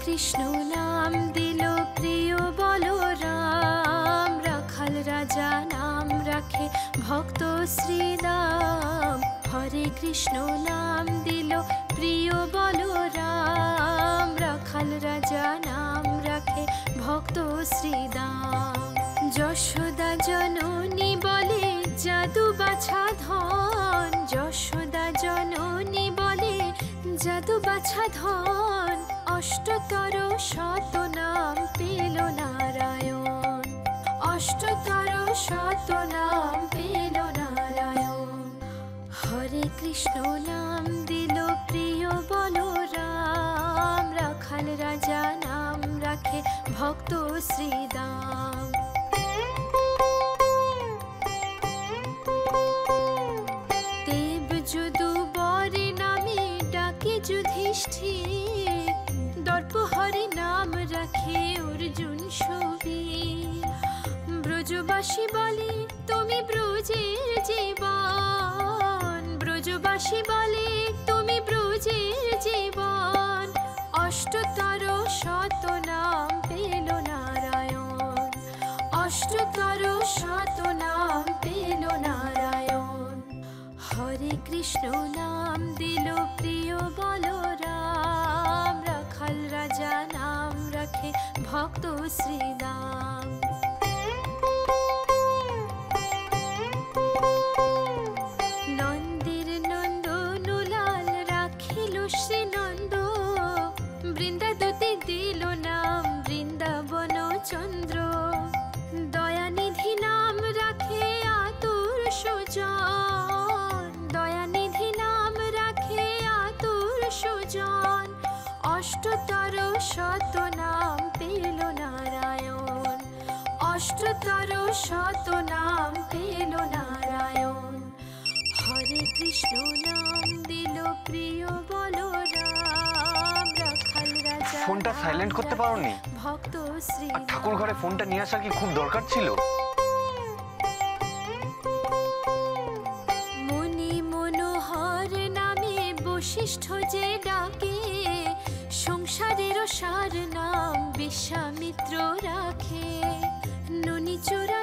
কৃষ্ণ নাম দিল প্রিয় বলরাম, রাখাল রাজা নাম রাখে ভক্ত শ্রীরাম। হরে কৃষ্ণ নাম দিল প্রিয় বলরাম, রাখাল রাজা নাম রাখে ভক্ত শ্রীরাম। যশোদা জননী বলে জাদু বাছা ধন, যশোদা জননী বলে জাদু বাছা ধন। অষ্টতর শত নাম পেল নারায়ণ, অষ্টতর শত নাম পেল নারায়ণ। হরে কৃষ্ণ নাম দিল প্রিয় বলরাম, রাখাল রাজা নাম রাখে ভক্ত শ্রীরাম। দেব যদু বরে নামে ডাকে যুধিষ্ঠির, দর্পহরে নাম রাখে অর্জুন সুবীর। ব্রজবাসী বলে তুমি ব্রজের জীবন, ব্রজবাসী বলে তুমি ব্রজের জীবন। অষ্টতর শত নাম পেল নারায়ণ, অষ্টতর শত নাম পেল নারায়ণ। হরে কৃষ্ণ নাম দিল প্রিয় বলরাম, রাখাল রাজা নাম রাখে ভক্ত শ্রীরাম। নন্দের নন্দন লাল রাখিল শ্রীনন্দ, বৃন্দাদতে দিল নাম বৃন্দাবন চন্দ্র। দয়ানিধি নাম রাখে আতুর সুজন, দয়ানিধি নাম রাখে আতুর সুজন। অষ্টতর শত নাম পেল নারায়ণ, অষ্টতর শত নাম পেল নারায়ণ। হরে কৃষ্ণ নাম দিল প্রিয় বলরাম, রাখাল রাজা ফোনটা সাইলেন্ট করতে পারোনি? ভক্ত শ্রী ঠাকুর ঘরে ফোনটা নিয়ে আসা কি খুব দরকার ছিল? মুনি মনোহর নামে বশিষ্ঠ যে ডাকে, সংসারের সার নাম বিশ্বামিত্র রাখে। ননি চোরা